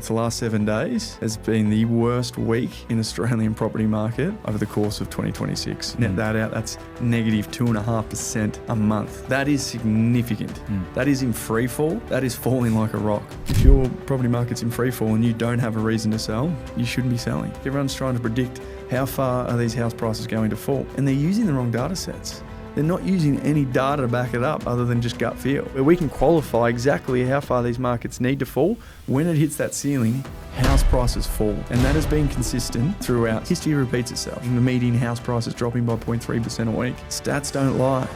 The last 7 days has been the worst week in Australian property market over the course of 2026. Net that out, that's negative 2.5% a month. That is significant. That is in free fall. That is falling like a rock. If your property market's in free fall and you don't have a reason to sell, you shouldn't be selling. Everyone's trying to predict how far are these house prices going to fall, and they're using the wrong data sets. They're not using any data to back it up other than just gut feel. Where we can qualify exactly how far these markets need to fall, when it hits that ceiling, house prices fall. And that has been consistent throughout. History repeats itself. The median house price is dropping by 0.3% a week. Stats don't lie.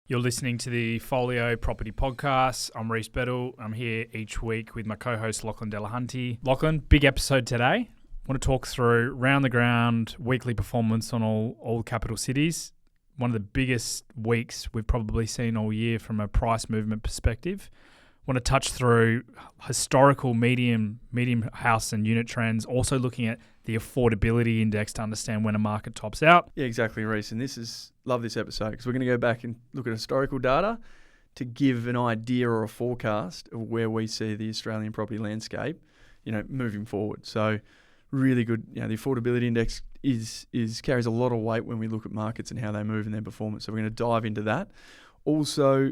You're listening to the Follio Property Podcast. I'm Reece Beddall. I'm here each week with my co-host Lachlan Delahunty. Lachlan, big episode today. I want to talk through round the ground weekly performance on all capital cities. One of the biggest weeks we've probably seen all year from a price movement perspective. I want to touch through historical medium house and unit trends, also looking at the affordability index to understand when a market tops out. Yeah, exactly, Reece. And love this episode because we're going to go back and look at historical data to give an idea or a forecast of where we see the Australian property landscape, moving forward. So really good. The affordability index carries a lot of weight when we look at markets and how they move and their performance. So we're going to dive into that. Also,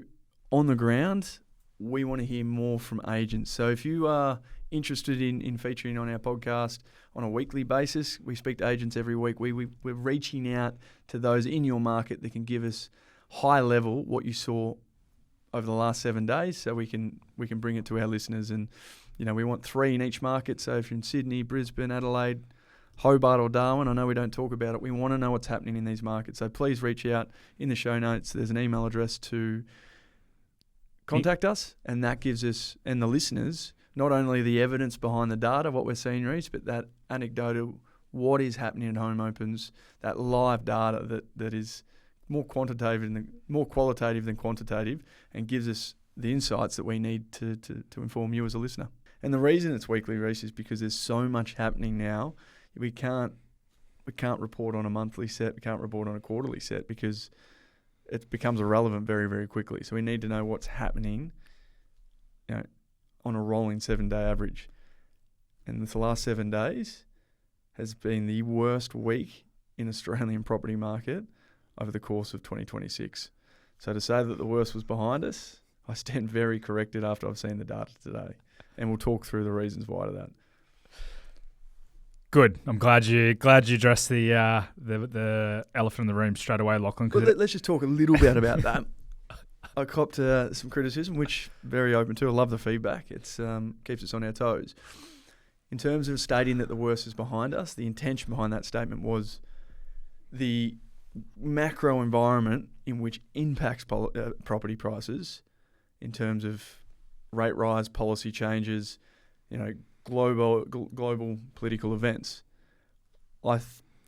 on the ground, we want to hear more from agents. So if you are interested in featuring on our podcast on a weekly basis, we speak to agents every week. We're reaching out to those in your market that can give us high level what you saw over the last 7 days, so we can bring it to our listeners. And we want 3 in each market. So if you're in Sydney, Brisbane, Adelaide, Hobart or Darwin, I know we don't talk about it. We want to know what's happening in these markets. So please reach out. In the show notes, there's an email address to contact us, and that gives us and the listeners not only the evidence behind the data, what we're seeing, Reece, but that anecdotal, what is happening at home opens, that live data that is more qualitative than quantitative, and gives us the insights that we need to inform you as a listener. And the reason it's weekly, Reece, is because there's so much happening now. We can't report on a monthly set. We can't report on a quarterly set because it becomes irrelevant very, very quickly. So we need to know what's happening, on a rolling 7-day average. And the last 7 days has been the worst week in Australian property market over the course of 2026. So to say that the worst was behind us, I stand very corrected after I've seen the data today. And we'll talk through the reasons why to that. Good. I'm glad you addressed the elephant in the room straight away, Lachlan. Well, let's just talk a little bit about that. I copped some criticism, which very open to. I love the feedback. It's keeps us on our toes. In terms of stating that the worst is behind us, the intention behind that statement was the macro environment in which impacts property prices in terms of rate rise, policy changes, global political events. I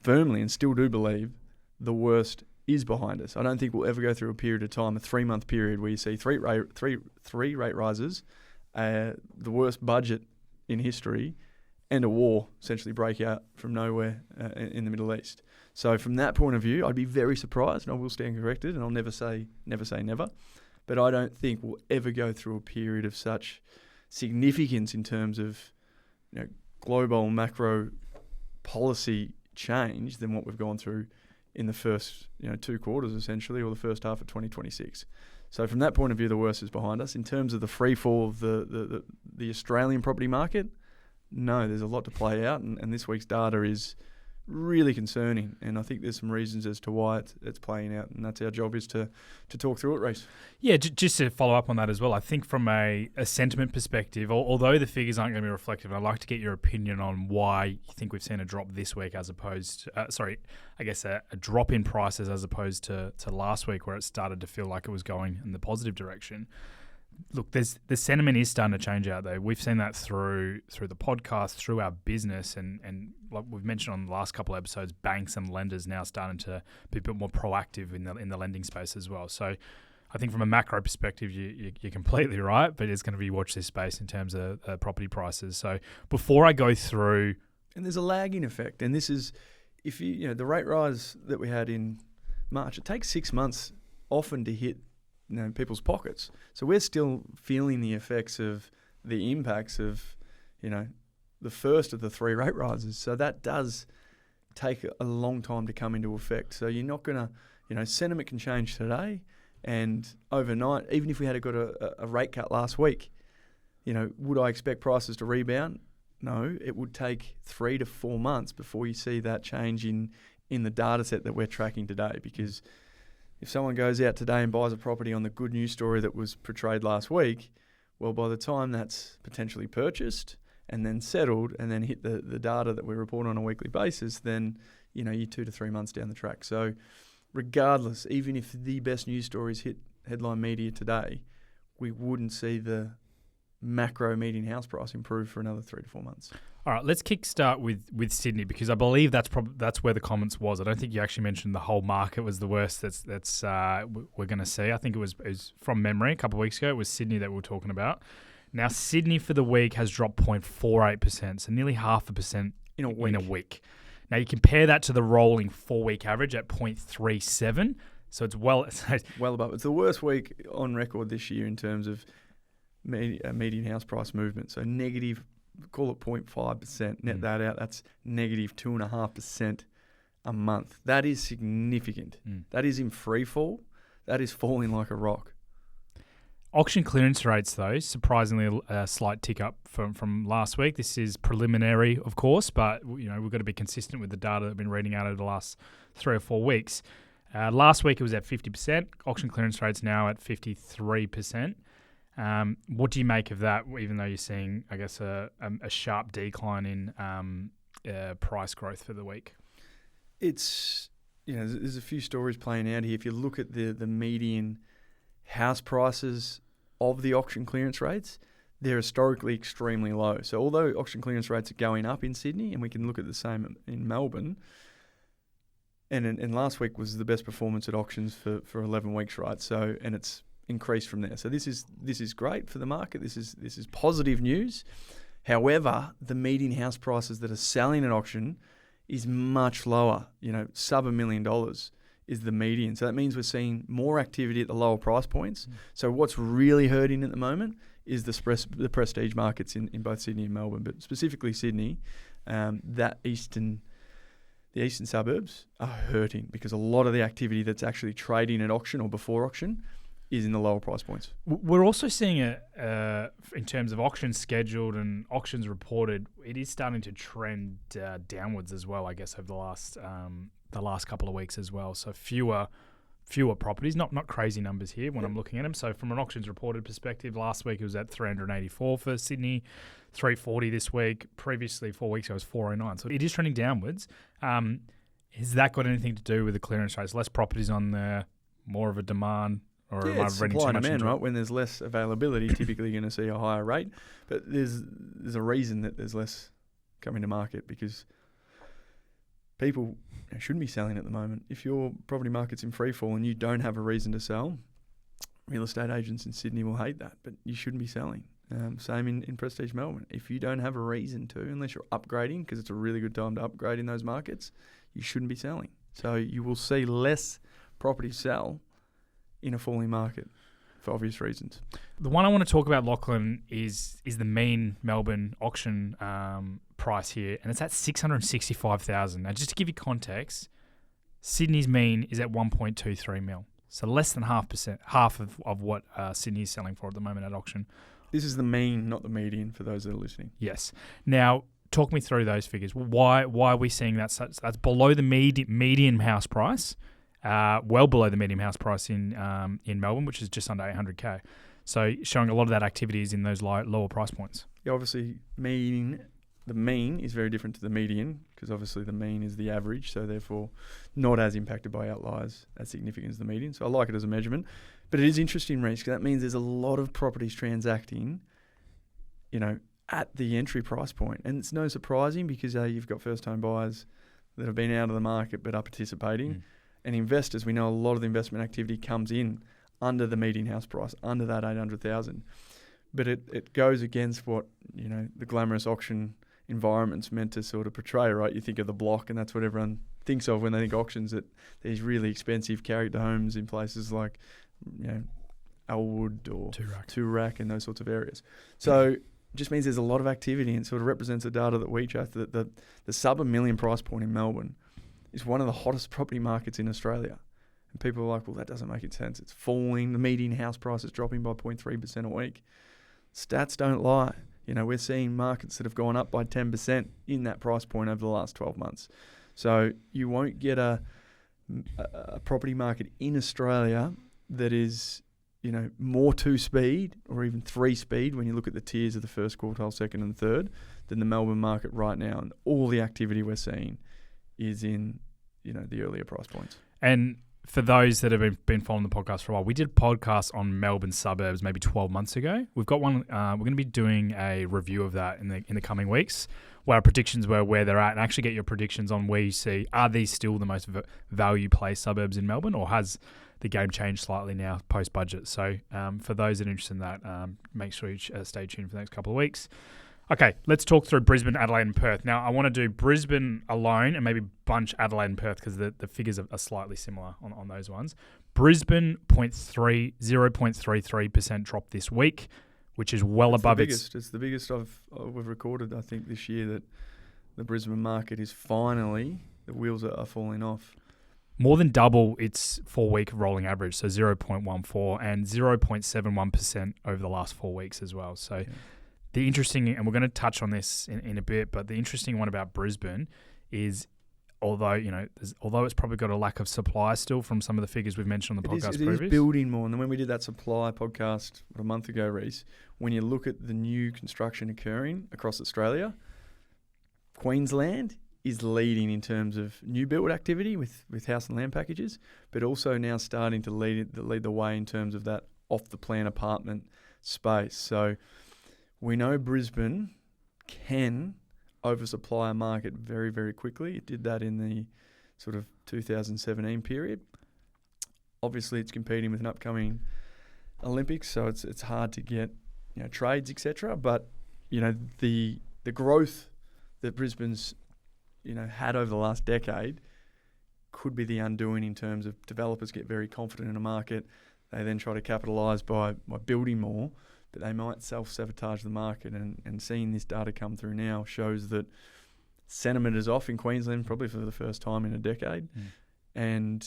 firmly and still do believe the worst is behind us. I don't think we'll ever go through a period of time, a 3-month period, where you see three rate rises, the worst budget in history, and a war essentially break out from nowhere in the Middle East. So from that point of view, I'd be very surprised, and I will stand corrected, and I'll never say never. But I don't think we'll ever go through a period of such significance in terms of global macro policy change than what we've gone through in the first 2 quarters essentially, or the first half of 2026. So from that point of view, the worst is behind us. In terms of the free fall of the Australian property market, no, there's a lot to play out, and this week's data is really concerning, and I think there's some reasons as to why it's playing out, and that's our job, is to talk through it, Reece. Yeah, just to follow up on that as well, I think from a sentiment perspective, although the figures aren't going to be reflective, I'd like to get your opinion on why you think we've seen a drop this week as opposed to, a drop in prices as opposed to last week where it started to feel like it was going in the positive direction. Look, the sentiment is starting to change out there. We've seen that through the podcast, through our business, and like we've mentioned on the last couple of episodes, banks and lenders now starting to be a bit more proactive in the lending space as well. So I think from a macro perspective, you're completely right, but it's going to be watch this space in terms of property prices. So before I go through... And there's a lagging effect, and this is, if the rate rise that we had in March, it takes 6 months often to hit people's pockets. So we're still feeling the effects of the impacts of, the first of the 3 rate rises. So that does take a long time to come into effect. So you're not going to, sentiment can change today and overnight, even if we had got a rate cut last week, would I expect prices to rebound? No, it would take 3 to 4 months before you see that change in the data set that we're tracking today. Because if someone goes out today and buys a property on the good news story that was portrayed last week, well, by the time that's potentially purchased and then settled and then hit the data that we report on a weekly basis, then, you're 2 to 3 months down the track. So regardless, even if the best news stories hit headline media today, we wouldn't see the macro median house price improve for another 3 to 4 months. All right, let's kickstart with Sydney, because I believe that's where the comments was. I don't think you actually mentioned the whole market was the worst that's we're going to see. I think it was from memory a couple of weeks ago. It was Sydney that we were talking about. Now, Sydney for the week has dropped 0.48%, so nearly 0.5% in a week. Now, you compare that to the rolling 4-week average at 0.37, so it's well above. It's the worst week on record this year in terms of median house price movement. So negative, call it 0.5%, net that out, that's negative 2.5% a month. That is significant. That is in free fall. That is falling like a rock. Auction clearance rates, though, surprisingly a slight tick up from last week. This is preliminary, of course, but we've got to be consistent with the data that I've been reading out over the last 3 or 4 weeks. Last week it was at 50%. Auction clearance rates now at 53%. What do you make of that, even though you're seeing, I guess, a sharp decline in price growth for the week? It's, there's a few stories playing out here. If you look at the median house prices of the auction clearance rates, they're historically extremely low. So although auction clearance rates are going up in Sydney, and we can look at the same in Melbourne, and last week was the best performance at auctions for 11 weeks, right? So, and it's increased from there. So this is great for the market. This is positive news. However, the median house prices that are selling at auction is much lower. Sub $1 million is the median. So that means we're seeing more activity at the lower price points. So what's really hurting at the moment is the prestige markets in both Sydney and Melbourne, but specifically Sydney. The eastern suburbs are hurting because a lot of the activity that's actually trading at auction or before auction is in the lower price points. We're also seeing in terms of auctions scheduled and auctions reported, it is starting to trend downwards as well, I guess, over the last couple of weeks as well. So fewer properties, not crazy numbers here when I'm looking at them. So from an auctions reported perspective, last week it was at 384 for Sydney, 340 this week. Previously, 4 weeks ago, it was 409. So it is trending downwards. Has that got anything to do with the clearance rates? Less properties on there, more of a demand? Or am I reading supply too much and demand, into it? right? When there's less availability, typically you're going to see a higher rate. But there's a reason that there's less coming to market, because people shouldn't be selling at the moment. If your property market's in free fall and you don't have a reason to sell, real estate agents in Sydney will hate that, but you shouldn't be selling. Same in Prestige Melbourne. If you don't have a reason to, unless you're upgrading, because it's a really good time to upgrade in those markets, you shouldn't be selling. So you will see less property sell in a falling market for obvious reasons. The one I want to talk about, Lachlan, is the mean Melbourne auction price here, and it's at $665,000. Now, just to give you context, Sydney's mean is at 1.23 mil, so less than half of what Sydney is selling for at the moment at auction. This is the mean, not the median, for those that are listening. Yes. Now, talk me through those figures. Why are we seeing that? That's below the median house price. Well below the median house price in Melbourne, which is just under 800K. So showing a lot of that activity is in those lower price points. Yeah, obviously, the mean is very different to the median, because obviously the mean is the average, so therefore not as impacted by outliers as significant as the median. So I like it as a measurement. But it is interesting, Reece, because that means there's a lot of properties transacting, at the entry price point. And it's no surprising, because you've got first-home buyers that have been out of the market but are participating. And investors, we know a lot of the investment activity comes in under the median house price, under that 800,000. But it goes against what, the glamorous auction environment's meant to sort of portray, right? You think of the block, and that's what everyone thinks of when they think auctions, that these really expensive character homes in places like, Elwood or Toorak. Toorak and those sorts of areas. So it just means there's a lot of activity, and sort of represents the data that we track. The sub $1 million price point in Melbourne is one of the hottest property markets in Australia. And people are like, well, that doesn't make any sense. It's falling. The median house price is dropping by 0.3% a week. Stats don't lie. We're seeing markets that have gone up by 10% in that price point over the last 12 months. So you won't get a property market in Australia that is, more 2-speed or even 3-speed when you look at the tiers of the first quartile, second and third, than the Melbourne market right now. And all the activity we're seeing is in, the earlier price points. And for those that have been following the podcast for a while, we did a podcast on Melbourne suburbs maybe 12 months ago. We've got one. We're going to be doing a review of that in the coming weeks, where our predictions were, where they're at, and actually get your predictions on where you see, are these still the most value play suburbs in Melbourne, or has the game changed slightly now post budget? So for those that are interested in that, make sure you stay tuned for the next couple of weeks. Okay, let's talk through Brisbane, Adelaide and Perth. Now, I want to do Brisbane alone and maybe bunch Adelaide and Perth because the figures are slightly similar on those ones. Brisbane, 0.33% drop this week, which is well above its... It's the biggest we've recorded, I think, this year, that the Brisbane market is finally, the wheels are falling off. More than double its 4-week rolling average, so 0.14 and 0.71% over the last 4 weeks as well. So... Yeah. The interesting, and we're going to touch on this in a bit, but the interesting one about Brisbane is, although it's probably got a lack of supply still from some of the figures we've mentioned on the podcast previous. It is building more. And then when we did that supply podcast a month ago, Reece, when you look at the new construction occurring across Australia, Queensland is leading in terms of new build activity with house and land packages, but also now starting to lead the way in terms of that off-the-plan apartment space. So... we know Brisbane can oversupply a market very, very quickly. It did that in the sort of 2017 period. Obviously, it's competing with an upcoming Olympics, so it's hard to get trades, etc. But the growth that Brisbane's had over the last decade could be the undoing in terms of developers get very confident in a market. They then try to capitalise by building more. But they might self-sabotage the market, and seeing this data come through now shows that sentiment is off in Queensland probably for the first time in a decade. And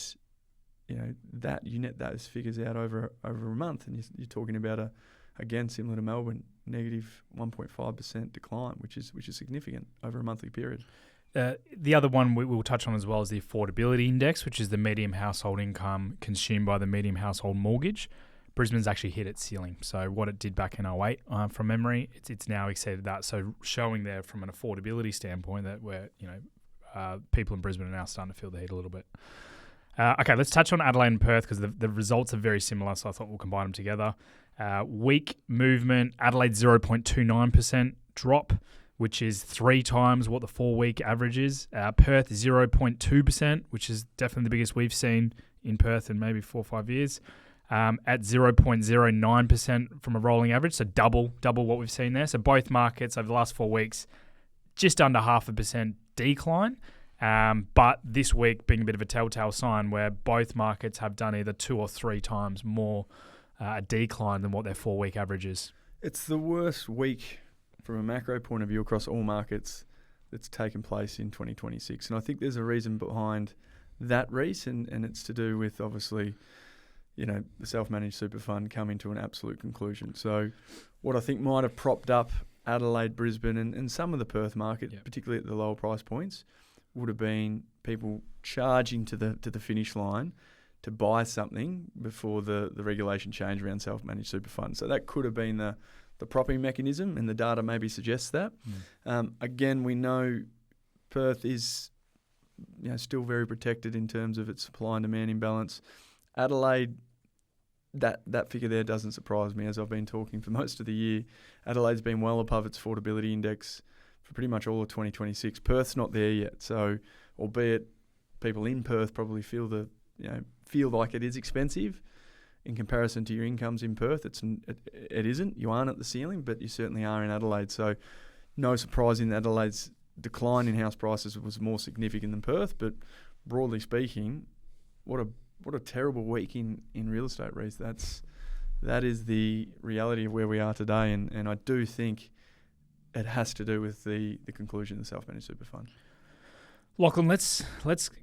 that you net those figures out over a month, and you're talking about again similar to Melbourne, negative 1.5% decline, which is significant over a monthly period. The other one we will touch on as well is the Affordability Index, which is the median household income consumed by the median household mortgage. Brisbane's actually hit its ceiling. So what it did back in 2008, from memory, it's now exceeded that. So showing there from an affordability standpoint that people in Brisbane are now starting to feel the heat a little bit. Okay, let's touch on Adelaide and Perth because the results are very similar. So I thought we'll combine them together. Week movement, Adelaide 0.29% drop, which is 3 times what the 4-week average is. Perth 0.2%, which is definitely the biggest we've seen in Perth in maybe 4 or 5 years. At 0.09% from a rolling average, so double what we've seen there. So both markets over the last 4 weeks, just under 0.5% decline. But this week being a bit of a telltale sign where both markets have done either 2 or 3 times more a decline than what their 4-week average is. It's the worst week from a macro point of view across all markets that's taken place in 2026. And I think there's a reason behind that, Reece, and it's to do with obviously... the self-managed super fund coming to an absolute conclusion. So what I think might have propped up Adelaide, Brisbane and some of the Perth market, particularly at the lower price points, would have been people charging to the finish line to buy something before the regulation change around self-managed super funds. So that could have been the propping mechanism, and the data maybe suggests that. Again, we know Perth is still very protected in terms of its supply and demand imbalance. Adelaide, that figure there doesn't surprise me, as I've been talking for most of the year. Adelaide's been well above its affordability index for pretty much all of 2026. Perth's not there yet, so albeit people in Perth probably feel like it is expensive in comparison to your incomes in Perth. It isn't. You aren't at the ceiling, but you certainly are in Adelaide. So no surprise in Adelaide's decline in house prices was more significant than Perth. But broadly speaking, what a terrible week in real estate, Reece. That's that is the reality of where we are today. And I do think it has to do with the conclusion of the self-managed super fund. Lachlan, let's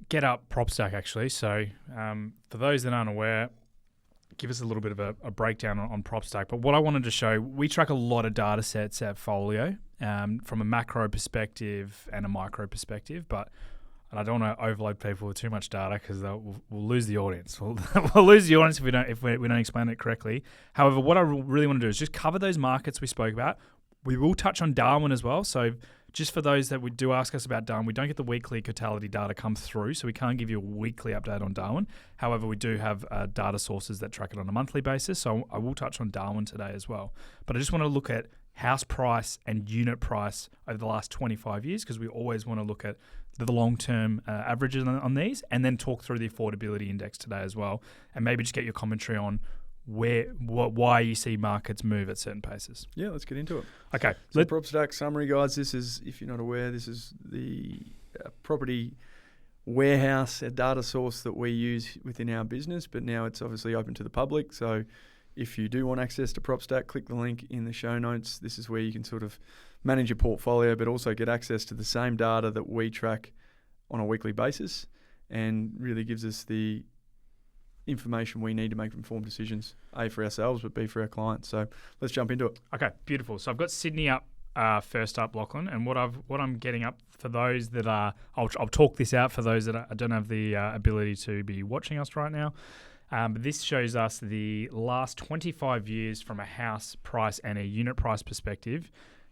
get up PropStack actually. So for those that aren't aware, give us a little bit of a breakdown on PropStack. But what I wanted to show, we track a lot of data sets at Follio from a macro perspective and a micro perspective. And I don't want to overload people with too much data because we'll lose the audience. We'll lose the audience if we don't explain it correctly. However, what I really want to do is just cover those markets we spoke about. We will touch on Darwin as well. So just for those that do ask us about Darwin, we don't get the weekly Cotality data come through, so we can't give you a weekly update on Darwin. However, we do have data sources that track it on a monthly basis, so I will touch on Darwin today as well. But I just want to look at house price and unit price over the last 25 years because we always want to look at the long-term averages on these and then talk through the affordability index today as well and maybe just get your commentary on why you see markets move at certain paces. Yeah, let's get into it. Okay. So PropStack summary, guys. This is, if you're not aware, this is the property warehouse, a data source that we use within our business, but now it's obviously open to the public. So if you do want access to PropStack, click the link in the show notes. This is where you can sort of manage your portfolio, but also get access to the same data that we track on a weekly basis and really gives us the information we need to make informed decisions, A, for ourselves, but B, for our clients. So let's jump into it. Okay, beautiful. So I've got Sydney up first up, Lachlan, and what I'm getting up for those that are, I'll talk this out for those that don't have the ability to be watching us right now. But this shows us the last 25 years from a house price and a unit price perspective.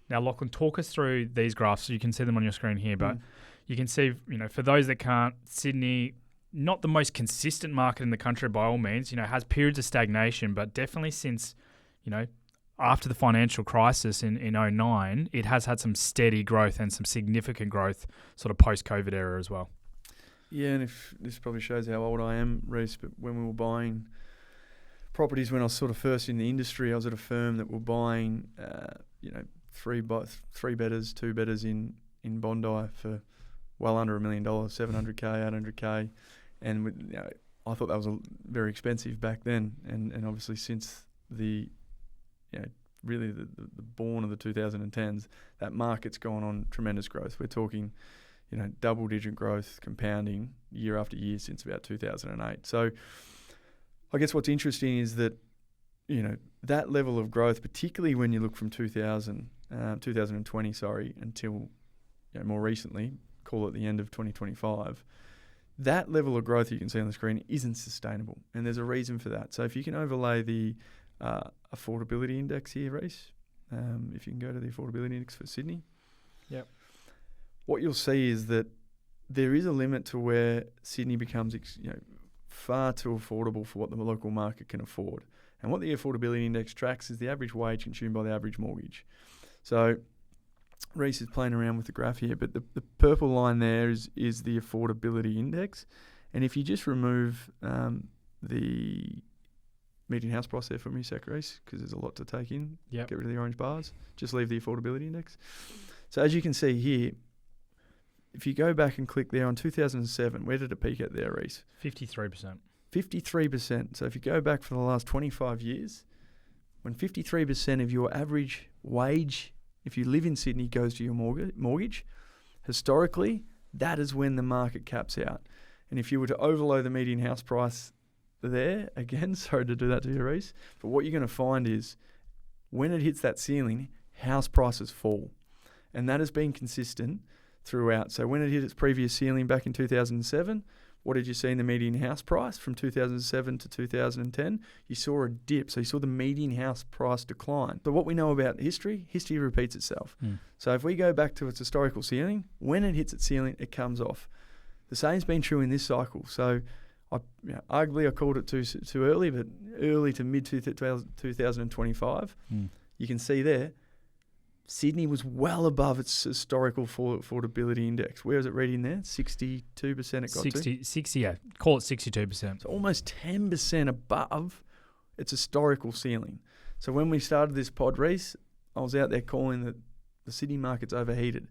Now, Lachlan, talk us through these graphs so you can see them on your screen here. But you can see, for those that can't, Sydney, not the most consistent market in the country by all means, has periods of stagnation, but definitely since, after the financial crisis in 2009, it has had some steady growth and some significant growth sort of post-COVID era as well. Yeah, and if this probably shows how old I am, Reece, but when we were buying properties when I was sort of first in the industry, I was at a firm that were buying, three bedders, two bedders in Bondi for well under $1 million, $700K, $800K. And I thought that was very expensive back then. And obviously since the born of the 2010s, that market's gone on tremendous growth. We're talking, double-digit growth, compounding year after year since about 2008. So I guess what's interesting is that, that level of growth, particularly when you look from 2020, until more recently, call it the end of 2025, that level of growth you can see on the screen isn't sustainable. And there's a reason for that. So if you can overlay the affordability index here, Reece, if you can go to the affordability index for Sydney. Yep. What you'll see is that there is a limit to where Sydney becomes far too affordable for what the local market can afford. And what the affordability index tracks is the average wage consumed by the average mortgage. So Reece is playing around with the graph here, but the purple line there is the affordability index. And if you just remove the median house price there for me a sec, Reece, because there's a lot to take in. Yep. Get rid of the orange bars. Just leave the affordability index. So as you can see here, if you go back and click there on 2007, where did it peak at there, Reece? 53%. 53%. So if you go back for the last 25 years, when 53% of your average wage, if you live in Sydney, goes to your mortgage, historically, that is when the market caps out. And if you were to overlay the median house price there, again, sorry to do that to you, Reece, but what you're going to find is when it hits that ceiling, house prices fall. And that has been consistent throughout. So when it hit its previous ceiling back in 2007, what did you see in the median house price from 2007 to 2010? You saw a dip. So you saw the median house price decline. But what we know about history repeats itself. So if we go back to its historical ceiling, when it hits its ceiling, it comes off. The same's been true in this cycle. So arguably I called it too early, but early to mid 2025, you can see there, Sydney was well above its historical affordability index. Where is it reading there? 62% it got 60, yeah. Call it 62%. So almost 10% above its historical ceiling. So when we started this pod, Reece, I was out there calling that the Sydney market's overheated.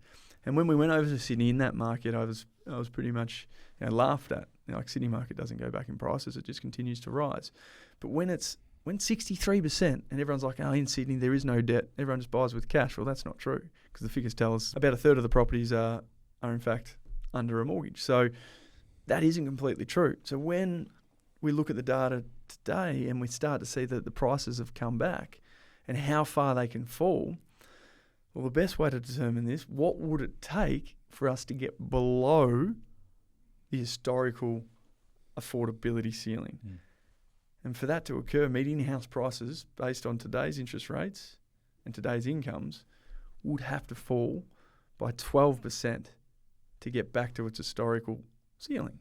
And when we went over to Sydney in that market, I was pretty much laughed at. Like Sydney market doesn't go back in prices, it just continues to rise. But when it's when 63%, and everyone's like, oh, in Sydney there is no debt, everyone just buys with cash. Well, that's not true, because the figures tell us about a third of the properties are in fact under a mortgage. So that isn't completely true. So when we look at the data today and we start to see that the prices have come back and how far they can fall, well, the best way to determine this, what would it take for us to get below the historical affordability ceiling? And for that to occur, median house prices based on today's interest rates and today's incomes would have to fall by 12% to get back to its historical ceiling.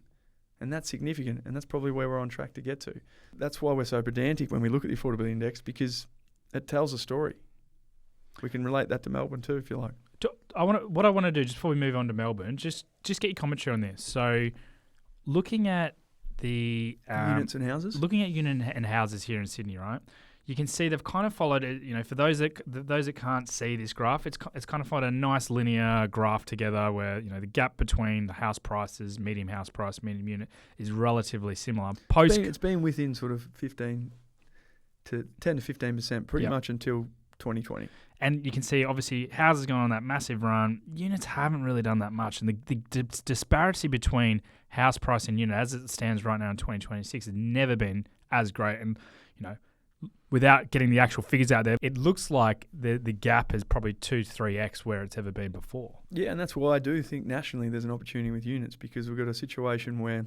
And that's significant, and that's probably where we're on track to get to. That's why we're so pedantic when we look at the affordability index, because it tells a story. We can relate that to Melbourne too, if you like. What I want to do, just before we move on to Melbourne, just get your commentary on this. So looking at the units and houses? Looking at unit and houses here in Sydney, right? You can see they've kind of followed it. You know, for those that can't see this graph, it's kind of followed a nice linear graph together, where you know the gap between the house prices, medium house price, medium unit, is relatively similar. It's been within sort of 10 to 15%, pretty much until 2020. And you can see, obviously, houses going on that massive run. Units haven't really done that much, and the disparity between house price and unit, as it stands right now in 2026, has never been as great. And you know, without getting the actual figures out there, it looks like the gap is probably 2 to 3x where it's ever been before. Yeah, and that's why I do think nationally there's an opportunity with units, because we've got a situation where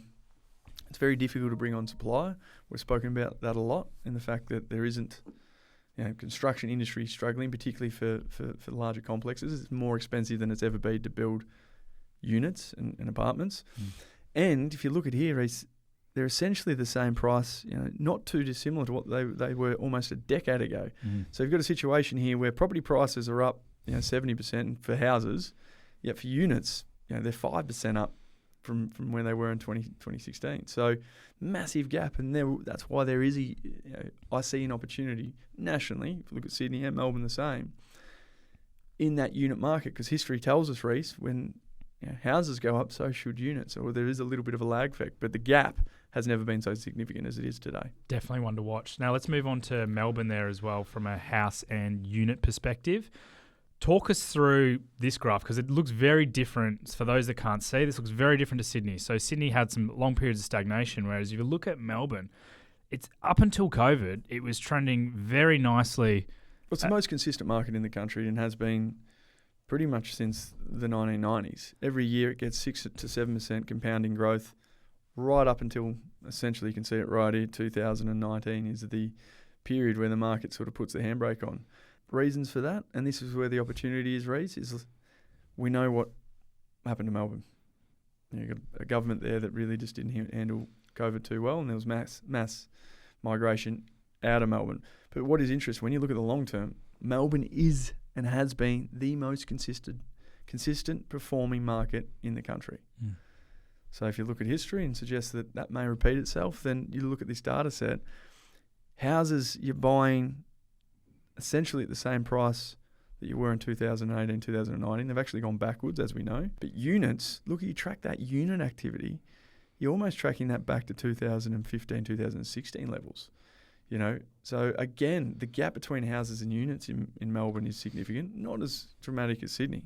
it's very difficult to bring on supply. We've spoken about that a lot, and the fact that there isn't, you know, construction industry struggling, particularly for larger complexes. It's more expensive than it's ever been to build units and apartments. And if you look at here, Reece, they're essentially the same price, you know, not too dissimilar to what they were almost a decade ago. So you've got a situation here where property prices are up, you know, 70% for houses, yet for units, you know, they're 5% up from where they were in 2016. So massive gap, and that's why there is I see an opportunity nationally. If you look at Sydney and Melbourne, the same in that unit market, because history tells us, Reece, when houses go up, so should units. Or there is a little bit of a lag effect, but the gap has never been so significant as it is today. Definitely one to watch. Now let's move on to Melbourne there as well from a house and unit perspective. Talk us through this graph, because it looks very different. For those that can't see, this looks very different to Sydney. So Sydney had some long periods of stagnation, whereas if you look at Melbourne, it's up until COVID, it was trending very nicely. Well, it's the most consistent market in the country and has been pretty much since the 1990s. Every year it gets 6 to 7% compounding growth right up until, essentially you can see it right here, 2019 is the period where the market sort of puts the handbrake on. Reasons for that, and this is where the opportunity is, Reece, is we know what happened to Melbourne. You've got a government there that really just didn't handle COVID too well, and there was mass migration out of Melbourne. But what is interesting, when you look at the long term, Melbourne is and has been the most consistent performing market in the country. So if you look at history and suggest that may repeat itself, then you look at this data set. Houses you're buying essentially at the same price that you were in 2018, 2019. They've actually gone backwards, as we know. But units, look, you track that unit activity, you're almost tracking that back to 2015, 2016 levels. You know, so again, the gap between houses and units in Melbourne is significant, not as dramatic as Sydney.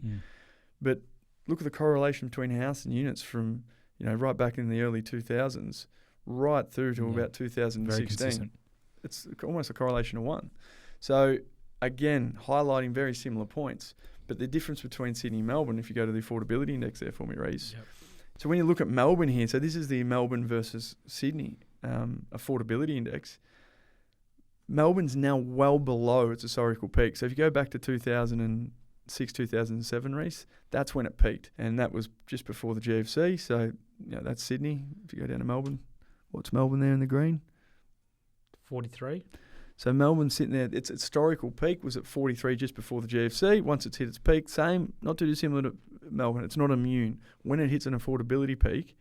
But look at the correlation between house and units from, you know, right back in the early 2000s, right through to about 2016. Very consistent. It's almost a correlation of 1. So again, highlighting very similar points. But the difference between Sydney and Melbourne, if you go to the affordability index there for me, Reece. So when you look at Melbourne here, so this is the Melbourne versus Sydney affordability index. Melbourne's now well below its historical peak. So if you go back to 2006, 2007, Reece, that's when it peaked. And that was just before the GFC. So, you know, that's Sydney. If you go down to Melbourne, what's Melbourne there in the green? 43. So Melbourne's sitting there, its historical peak was at 43 just before the GFC. Once it's hit its peak, same, not too dissimilar to Melbourne, it's not immune. When it hits an affordability peak,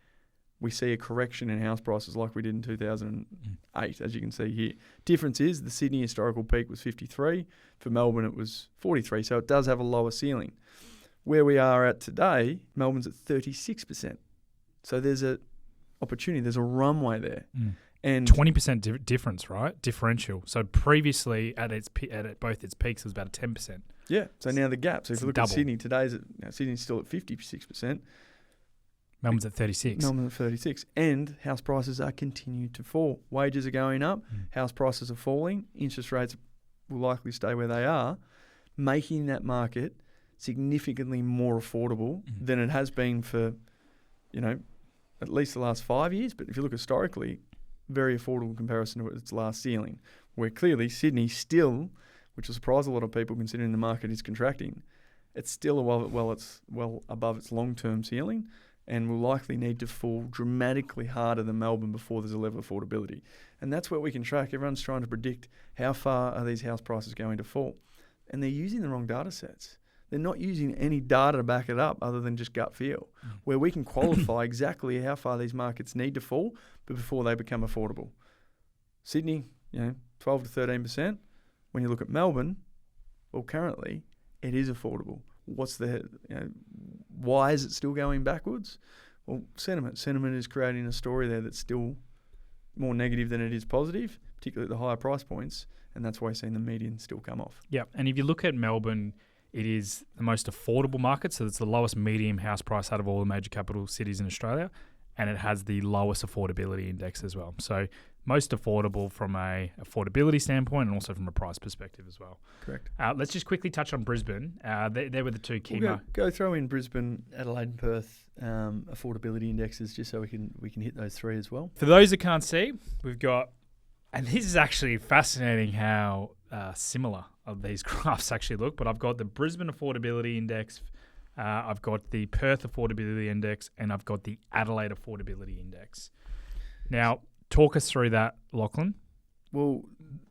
we see a correction in house prices like we did in 2008, as you can see here. Difference is the Sydney historical peak was 53. For Melbourne, it was 43, so it does have a lower ceiling. Where we are at today, Melbourne's at 36%. So there's an opportunity, there's a runway there. And 20% difference, right? Differential. So previously at both its peaks, it was about a 10%. yeah, so now the gap. So if you look double. at Sydney, Sydney's still at 56%. Melbourne's at 36. Melbourne's at 36. And house prices are continued to fall. Wages are going up. House prices are falling. Interest rates will likely stay where they are, making that market significantly more affordable than it has been for, at least the last 5 years. But if you look historically, very affordable in comparison to its last ceiling, where clearly Sydney still, which will surprise a lot of people considering the market is contracting, it's still well above its long-term ceiling and will likely need to fall dramatically harder than Melbourne before there's a level of affordability. And that's what we can track. Everyone's trying to predict how far are these house prices going to fall. And they're using the wrong data sets. They're not using any data to back it up other than just gut feel, where we can qualify exactly how far these markets need to fall before they become affordable. Sydney, 12 to 13%. When you look at Melbourne, well, currently it is affordable. Why is it still going backwards? Well, sentiment. Sentiment is creating a story there that's still more negative than it is positive, particularly at the higher price points, and that's why you're seeing the median still come off. Yeah, and if you look at Melbourne, it is the most affordable market, so it's the lowest medium house price out of all the major capital cities in Australia, and it has the lowest affordability index as well. So most affordable from a affordability standpoint and also from a price perspective as well. Correct. Let's just quickly touch on Brisbane. They were the two key. We'll go throw in Brisbane, Adelaide and Perth affordability indexes just so we can hit those three as well. For those that can't see, we've got, and this is actually fascinating how similar these graphs actually look, but I've got the Brisbane affordability index, I've got the Perth affordability index, and I've got the Adelaide affordability index. Now, talk us through that, Lachlan. Well,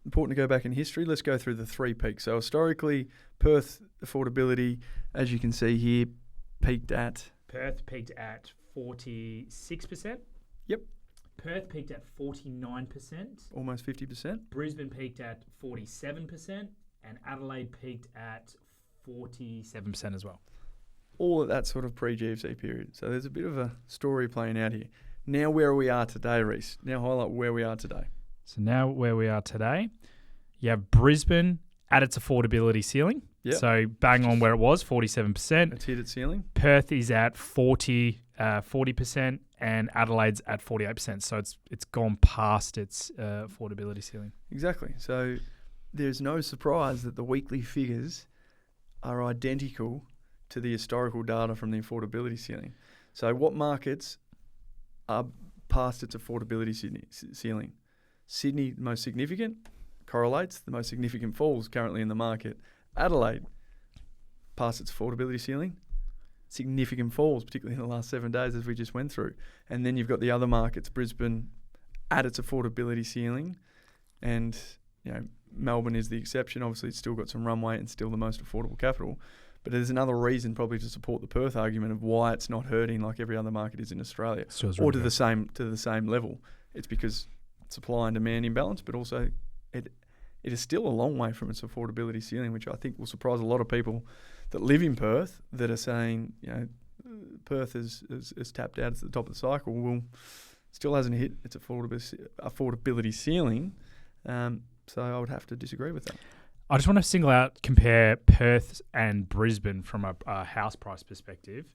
important to go back in history. Let's go through the three peaks. So historically, Perth affordability, as you can see here, Perth peaked at 46%. Yep. Perth peaked at 49%. Almost 50%. Brisbane peaked at 47%. And Adelaide peaked at 47% as well. All at that sort of pre-GFC period. So there's a bit of a story playing out here. Now where we are today, Reece. Now highlight where we are today. So now where we are today, you have Brisbane at its affordability ceiling. Yep. So bang on where it was, 47%. It's hit its ceiling. Perth is at 40%, and Adelaide's at 48%. So it's gone past its affordability ceiling. Exactly. So there's no surprise that the weekly figures are identical to the historical data from the affordability ceiling. So what markets are past its affordability ceiling? Sydney, the most significant, correlates. The most significant falls currently in the market. Adelaide, past its affordability ceiling, significant falls, particularly in the last 7 days as we just went through. And then you've got the other markets, Brisbane at its affordability ceiling, and Melbourne is the exception. Obviously, it's still got some runway and still the most affordable capital. But there's another reason probably to support the Perth argument of why it's not hurting like every other market is in Australia, or to the same level. It's because supply and demand imbalance, but also it is still a long way from its affordability ceiling, which I think will surprise a lot of people that live in Perth that are saying, Perth is tapped out at the top of the cycle. Well, still hasn't hit its affordability ceiling. So I would have to disagree with that. I just want to compare Perth and Brisbane from a house price perspective,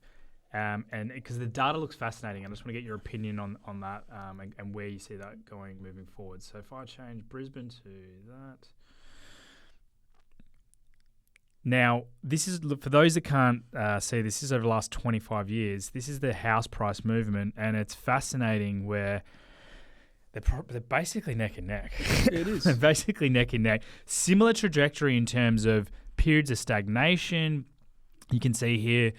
and because the data looks fascinating. I just want to get your opinion on that and where you see that going moving forward. So if I change Brisbane to that. Now, this is, for those that can't see, this is over the last 25 years. This is the house price movement, and it's fascinating where they're basically neck and neck. It is. They're basically neck and neck. Similar trajectory in terms of periods of stagnation. You can see here,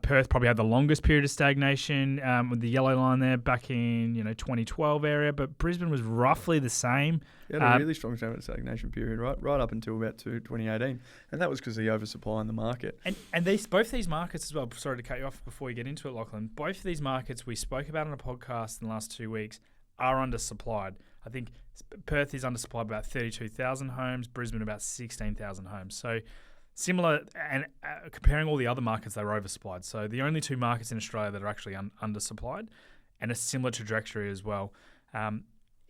Perth probably had the longest period of stagnation with the yellow line there back in 2012 area, but Brisbane was roughly the same. It had a really strong stagnation period, right up until about 2018, and that was because of the oversupply in the market. And both these markets as well. Sorry to cut you off before you get into it, Lachlan. Both of these markets we spoke about on a podcast in the last 2 weeks are undersupplied. I think Perth is undersupplied about 32,000 homes, Brisbane about 16,000 homes. So similar, and comparing all the other markets, they were oversupplied. So the only two markets in Australia that are actually undersupplied, and a similar trajectory as well.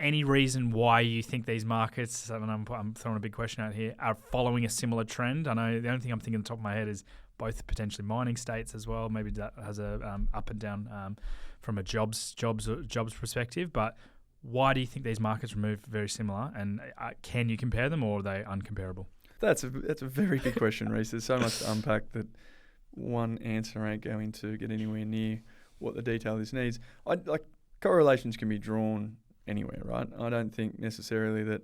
any reason why you think these markets, and I'm throwing a big question out here, are following a similar trend? I know the only thing I'm thinking on the top of my head is both potentially mining states as well. Maybe that has a up and down from a jobs perspective. But why do you think these markets move very similar? And can you compare them, or are they uncomparable? That's a very big question, Reece. There's so much to unpack that one answer ain't going to get anywhere near what the detail this needs. Correlations can be drawn anywhere, right? I don't think necessarily that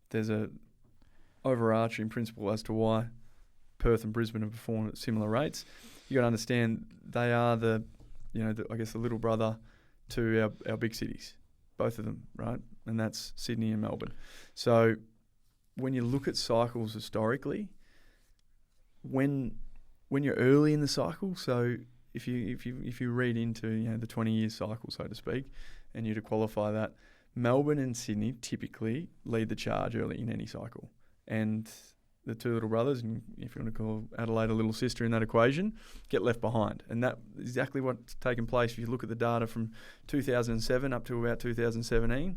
there's a overarching principle as to why Perth and Brisbane have performed at similar rates. You got to understand they are the little brother to our big cities, both of them, right? And that's Sydney and Melbourne. So when you look at cycles historically, when you're early in the cycle, so if you read into the 20-year cycle, so to speak, and you to qualify that, Melbourne and Sydney typically lead the charge early in any cycle, and the two little brothers, and if you want to call Adelaide a little sister in that equation, get left behind. And that is exactly what's taken place. If you look at the data from 2007 up to about 2017,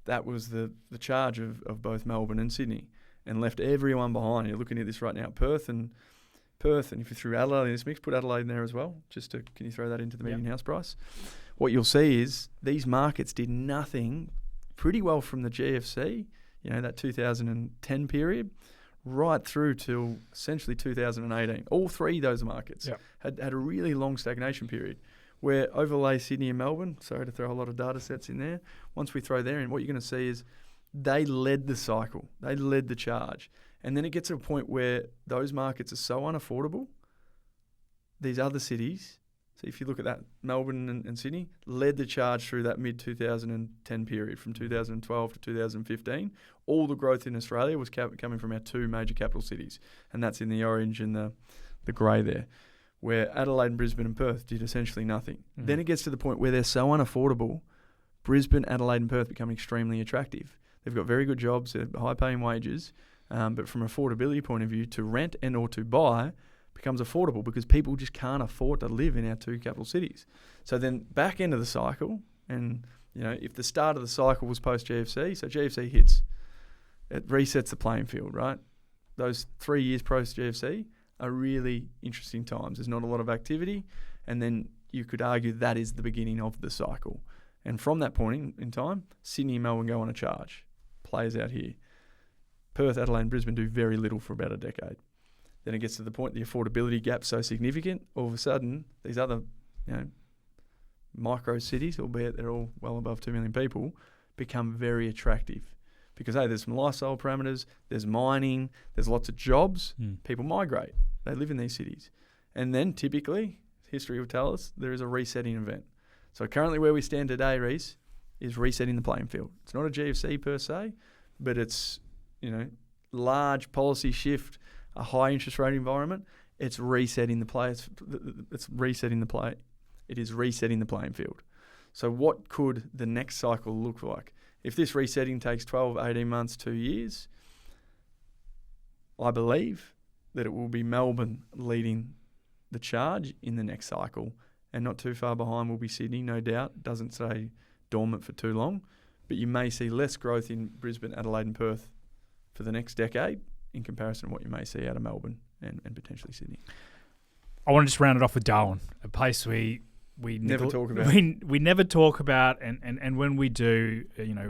that was the charge of both Melbourne and Sydney, and left everyone behind. You're looking at this right now, Perth, and if you threw Adelaide in this mix, put Adelaide in there as well. Can you throw that into the median house price? What you'll see is these markets did nothing pretty well from the GFC, that 2010 period, right through till essentially 2018. All three of those markets had a really long stagnation period, where overlay Sydney and Melbourne, sorry to throw a lot of data sets in there, once we throw there in, what you're going to see is they led the cycle. They led the charge. And then it gets to a point where those markets are so unaffordable, these other cities, so if you look at that, Melbourne and Sydney led the charge through that mid-2010 period, from 2012 to 2015. All the growth in Australia was coming from our two major capital cities, and that's in the orange and the grey there, where Adelaide and Brisbane and Perth did essentially nothing. Mm. Then it gets to the point where they're so unaffordable, Brisbane, Adelaide and Perth become extremely attractive. They've got very good jobs, they're high-paying wages, but from an affordability point of view, to rent and or to buy becomes affordable because people just can't afford to live in our two capital cities. So then back into the cycle, and if the start of the cycle was post GFC, so GFC hits, it resets the playing field, right? Those 3 years post GFC are really interesting times. There's not a lot of activity, and then you could argue that is the beginning of the cycle. And from that point in time, Sydney and Melbourne go on a charge. Plays out here. Perth, Adelaide and Brisbane do very little for about a decade. Then it gets to the point the affordability gap's so significant, all of a sudden, these other micro cities, albeit they're all well above 2 million people, become very attractive. Because, there's some lifestyle parameters, there's mining, there's lots of jobs, people migrate, they live in these cities. And then typically, history will tell us, there is a resetting event. So currently where we stand today, Reece, is resetting the playing field. It's not a GFC per se, but it's, large policy shift, a high interest rate environment. It's resetting the play. It's resetting the play. It is resetting the playing field. So what could the next cycle look like? If this resetting takes 12, 18 months, 2 years, I believe that it will be Melbourne leading the charge in the next cycle, and not too far behind will be Sydney, no doubt. Doesn't stay dormant for too long, but you may see less growth in Brisbane, Adelaide and Perth for the next decade in comparison to what you may see out of Melbourne and potentially Sydney. I want to just round it off with Darwin, a place we never talk about. We never talk about, and when we do,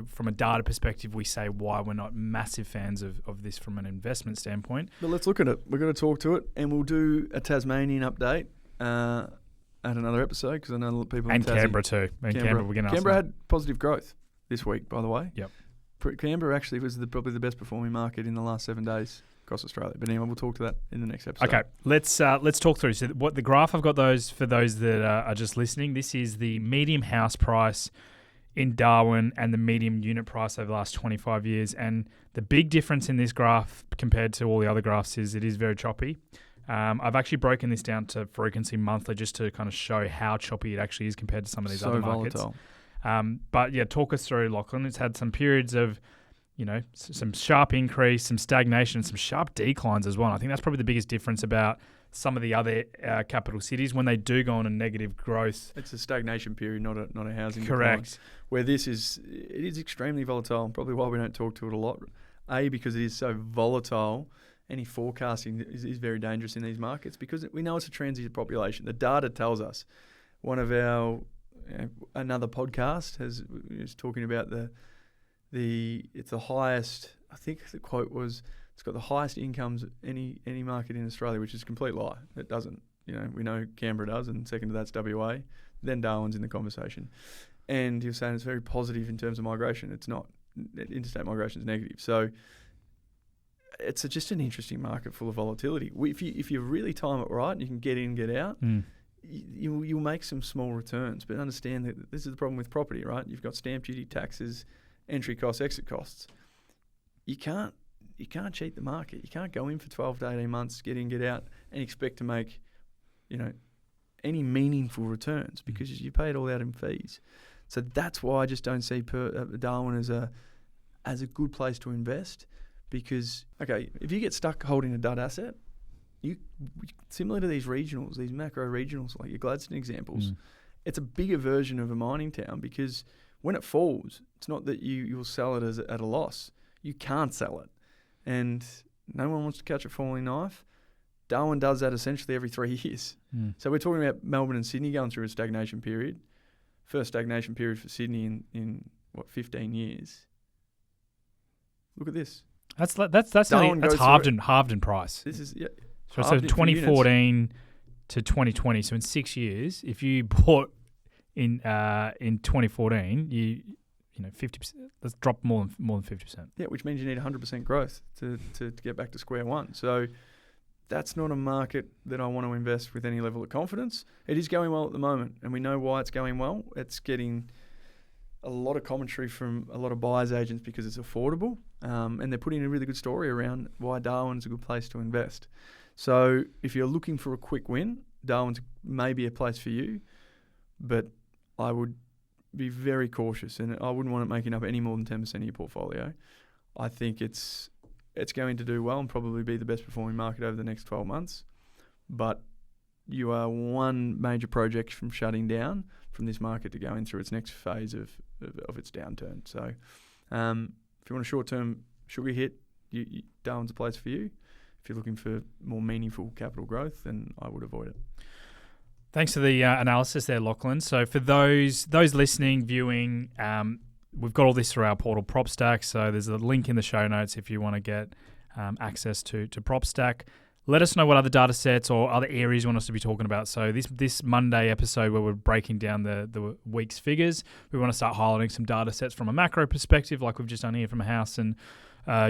from a data perspective, we say why we're not massive fans of this from an investment standpoint. But let's look at it. We're going to talk to it, and we'll do a Tasmanian update at another episode, because I know people and in Tassie, Canberra too. Canberra had positive growth this week, by the way. Yep. Canberra actually was probably the best performing market in the last 7 days across Australia. But anyway, we'll talk to that in the next episode. Okay, let's talk through. So what the graph I've got for those that are just listening. This is the median house price in Darwin and the median unit price over the last 25 years. And the big difference in this graph compared to all the other graphs is it is very choppy. I've actually broken this down to frequency monthly just to kind of show how choppy it actually is compared to some of these other markets. Volatile. But yeah, talk us through, Lachlan. It's had some periods of some sharp increase, some stagnation, and some sharp declines as well. And I think that's probably the biggest difference about some of the other capital cities when they do go on a negative growth. It's a stagnation period, not a housing Correct. decline. Where it is extremely volatile, and probably why we don't talk to it a lot. A, because it is so volatile. Any forecasting is very dangerous in these markets because we know it's a transient population. The data tells us. One of our another podcast is talking about it's the highest. I think the quote was it's got the highest incomes any market in Australia, which is a complete lie. It doesn't. We know Canberra does, and second to that's WA. Then Darwin's in the conversation, and you're saying it's very positive in terms of migration. It's not. Interstate migration is negative. So it's just an interesting market full of volatility. If you really time it right, and you can get in, get out. You'll make some small returns, but understand that this is the problem with property, right? You've got stamp duty, taxes, entry costs, exit costs. You can't cheat the market. You can't go in for 12 to 18 months, get in, get out, and expect to make, any meaningful returns because you pay it all out in fees. So that's why I just don't see Darwin as a good place to invest because, okay, if you get stuck holding a dud asset, similar to these regionals, these macro regionals, like your Gladstone examples, it's a bigger version of a mining town because when it falls, it's not that you'll sell it at a loss. You can't sell it. And no one wants to catch a falling knife. Darwin does that essentially every 3 years. So we're talking about Melbourne and Sydney going through a stagnation period. First stagnation period for Sydney in 15 years. Look at this. That's halved in price. This is So 2014 to 2020. So in 6 years, if you bought in 2014, you 50%. That's dropped more than 50%. Yeah, which means you need 100% growth to get back to square one. So that's not a market that I want to invest with any level of confidence. It is going well at the moment, and we know why it's going well. It's getting a lot of commentary from a lot of buyers agents because it's affordable, and they're putting a really good story around why Darwin's a good place to invest. So if you're looking for a quick win, Darwin's maybe a place for you, but I would be very cautious, and I wouldn't want it making up any more than 10% of your portfolio. I think it's going to do well and probably be the best performing market over the next 12 months, but you are one major project from shutting down from this market to going through its next phase of its downturn. So if you want a short-term sugar hit, Darwin's a place for you. If you're looking for more meaningful capital growth, then I would avoid it. Thanks for the analysis there, Lachlan. So for those listening, viewing, we've got all this through our portal PropStack. So there's a link in the show notes if you want to get access to PropStack. Let us know what other data sets or other areas you want us to be talking about. So this Monday episode where we're breaking down the week's figures, we want to start highlighting some data sets from a macro perspective, like we've just done here from a house and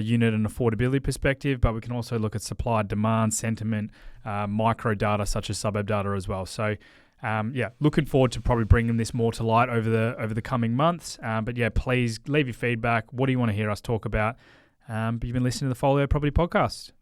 unit and affordability perspective, but we can also look at supply, demand, sentiment, micro data such as suburb data as well. So looking forward to probably bringing this more to light over the coming months. But please leave your feedback. What do you want to hear us talk about? But you've been listening to the Follio Property Podcast.